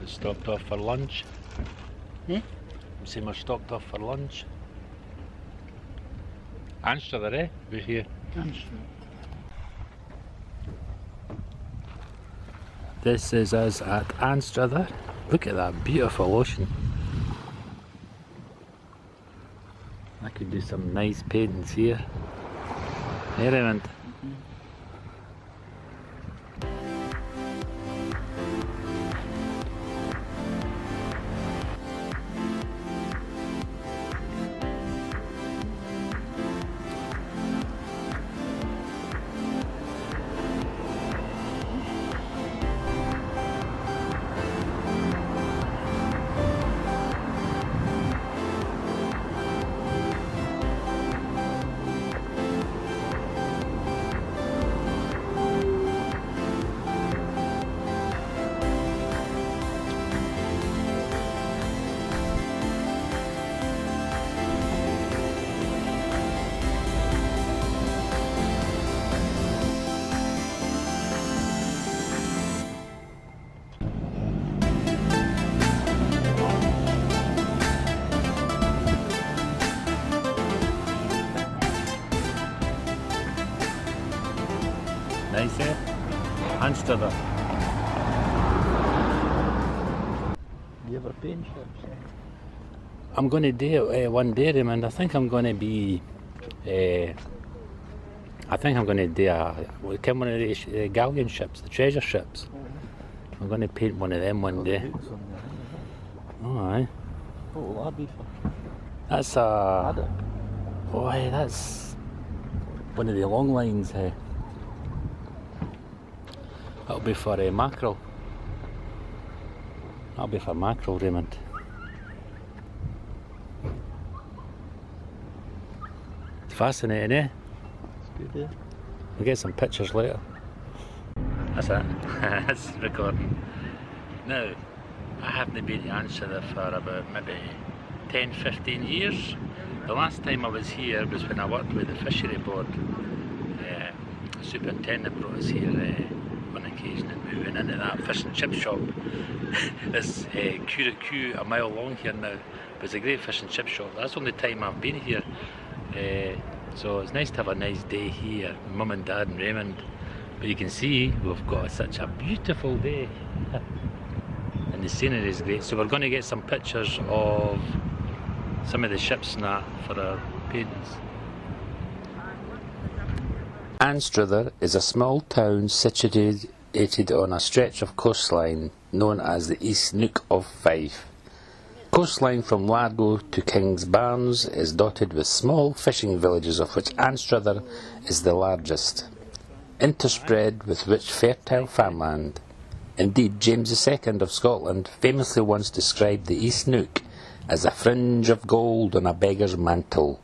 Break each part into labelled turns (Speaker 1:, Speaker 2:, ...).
Speaker 1: We stopped off for lunch.
Speaker 2: Hmm?
Speaker 1: We say we're stopped off for lunch. Anstruther, eh? We're here.
Speaker 2: Anstruther.
Speaker 1: This is us at Anstruther. Look at that beautiful ocean. I could do some nice paintings here. Hey Raymond. Nice, eh? Anstruther.
Speaker 2: You ever paint ships?
Speaker 1: I'm going to do it one day, Raymond. I think I'm going to be. I think I'm going to do one of these galleon ships, the treasure ships. I'm going to paint one of them one day. Oh, aye.
Speaker 2: What will that be for?
Speaker 1: That's
Speaker 2: Ladder.
Speaker 1: Oh, aye, that's one of the long lines. That'll be for mackerel. That'll be for mackerel, Raymond. It's fascinating, eh?
Speaker 2: It's good, yeah.
Speaker 1: We'll get some pictures later. That's it. That's recording. Now, I haven't been to Anstruther for about maybe 10-15 years. The last time I was here was when I worked with the fishery board. The superintendent brought us here on occasion, and we went into that fish and chip shop. This queue a mile long here now, but it's a great fish and chip shop. That's the only time I've been here. So it's nice to have a nice day here, Mum and Dad and Raymond. But you can see we've got such a beautiful day. And the scenery is great. So we're going to get some pictures of some of the ships and that for our paintings. Anstruther is a small town situated on a stretch of coastline known as the East Neuk of Fife. Coastline from Largo to King's Barnes is dotted with small fishing villages, of which Anstruther is the largest, interspread with rich fertile farmland. Indeed, James II of Scotland famously once described the East Neuk as a fringe of gold on a beggar's mantle.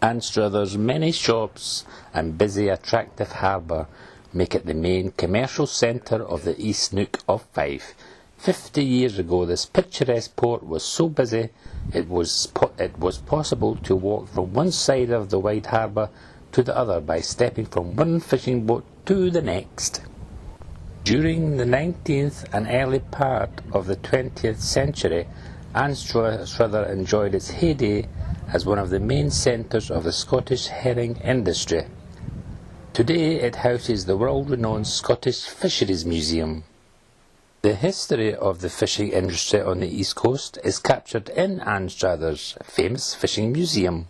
Speaker 1: Anstruther's many shops and busy, attractive harbour make it the main commercial centre of the East Neuk of Fife. 50 years ago, this picturesque port was so busy it was possible to walk from one side of the wide harbour to the other by stepping from one fishing boat to the next. During the 19th and early part of the 20th century, Anstruther enjoyed its heyday as one of the main centres of the Scottish herring industry. Today it houses the world-renowned Scottish Fisheries Museum. The history of the fishing industry on the East Coast is captured in Anstruther's famous fishing museum.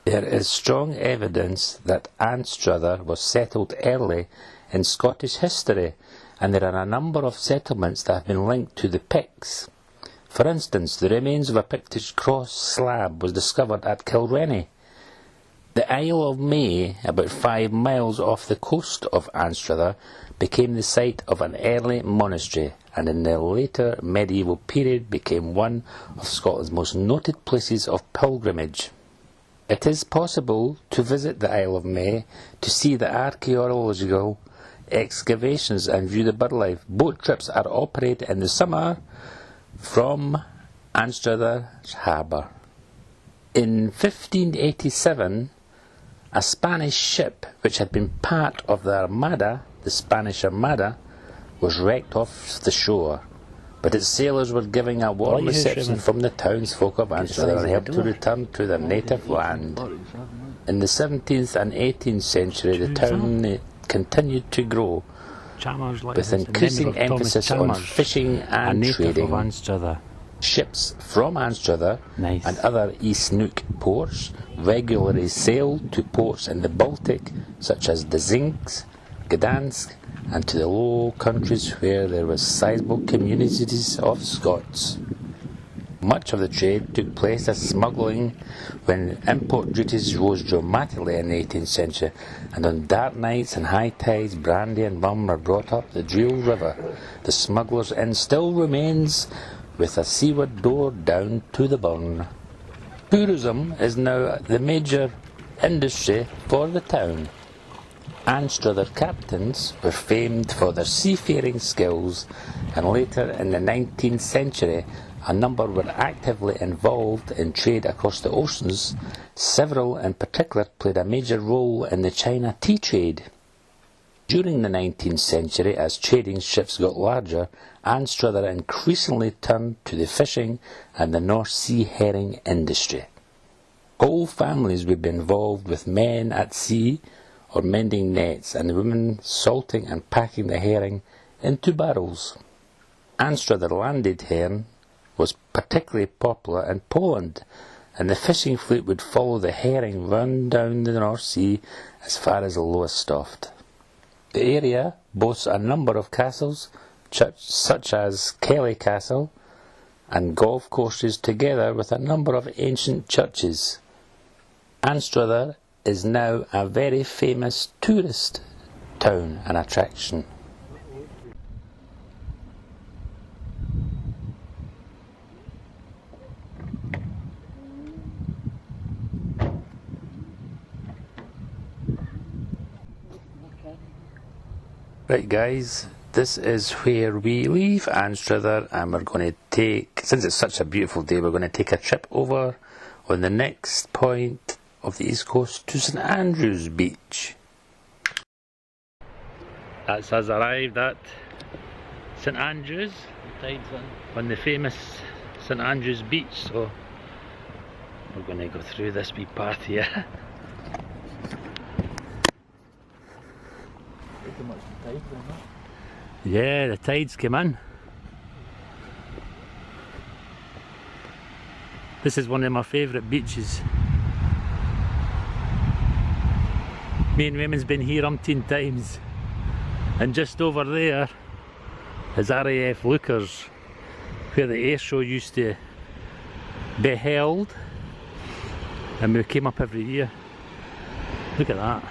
Speaker 1: There is strong evidence that Anstruther was settled early in Scottish history, and there are a number of settlements that have been linked to the Picts. For instance, the remains of a Pictish cross slab was discovered at Kilrenny. The Isle of May, about 5 miles off the coast of Anstruther, became the site of an early monastery, and in the later medieval period became one of Scotland's most noted places of pilgrimage. It is possible to visit the Isle of May to see the archaeological excavations and view the birdlife. Boat trips are operated in the summer from Anstruther's harbour. In 1587, a Spanish ship which had been part of the Armada, the Spanish Armada, was wrecked off the shore. but its sailors were giving a warm reception from the townsfolk of Anstruther and helped to return to their native land. In the 17th and 18th century, the town continued to grow, with increasing emphasis on fishing and trading. Ships from Anstruther and other East Nook ports regularly sailed to ports in the Baltic, such as the Zinks, Gdansk, and to the Low Countries where there were sizable communities of Scots. Much of the trade took place as smuggling when import duties rose dramatically in the 18th century, and on dark nights and high tides brandy and rum were brought up the Dreel River. The smugglers' inn still remains, with a seaward door down to the burn. Tourism is now the major industry for the town. Anstruther captains were famed for their seafaring skills, and later in the 19th century a number were actively involved in trade across the oceans. Several in particular played a major role in the China tea trade. During the 19th century, as trading ships got larger, Anstruther increasingly turned to the fishing and the North Sea herring industry. Whole families would be involved, with men at sea or mending nets, and the women salting and packing the herring into barrels. Anstruther landed herring was particularly popular in Poland, and the fishing fleet would follow the herring run down the North Sea as far as Lowestoft. The area boasts a number of castles, such as Kelly Castle, and golf courses, together with a number of ancient churches. Anstruther is now a very famous tourist town and attraction. Right guys, this is where we leave Anstruther, and we're going to take, since it's such a beautiful day, we're going to take a trip over on the next point of the east coast to St Andrews Beach. That's us arrived at St Andrews, on the famous St Andrews Beach, so we're going to go through this wee part here. Yeah, the tides came in. This is one of my favourite beaches. Me and Raymond's been here umpteen times. And just over there is RAF Lookers, where the air show used to be held, and we came up every year. Look at that.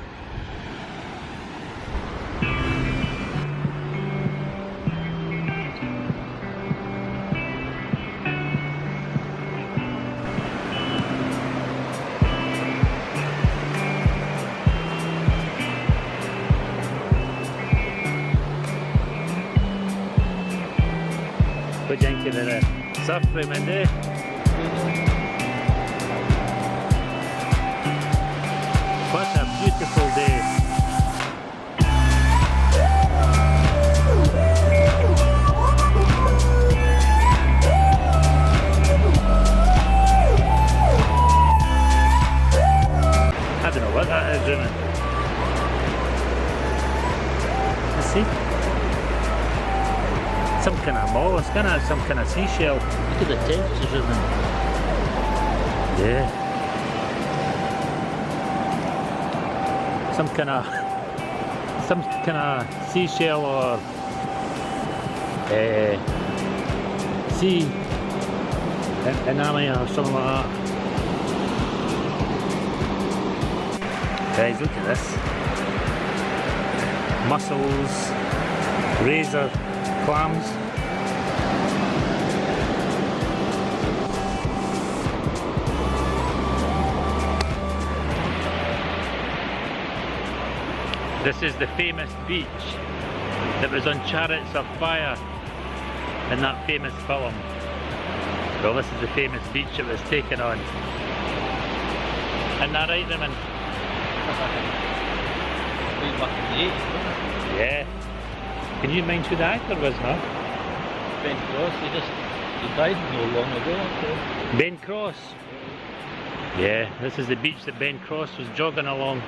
Speaker 1: What do you think of the surf, Raymond, eh? What a beautiful day. I don't know what that is, Raymond. Let's see. Some kind of mollusk, isn't it? Some kind of seashell. Look at the textures of them. Yeah. Some kind of seashell or sea enamel or something like that. Guys, look at this. Mussels, razor clams. This is the famous beach that was on Chariots of Fire in that famous film. Well, this is the famous beach it was taken on. Isn't that right, Raymond? Yeah. Can you mind who the actor was, huh?
Speaker 2: Ben Cross, he died no long ago. So.
Speaker 1: Ben Cross. Yeah, this is the beach that Ben Cross was jogging along.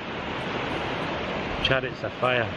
Speaker 1: Chariots of Fire.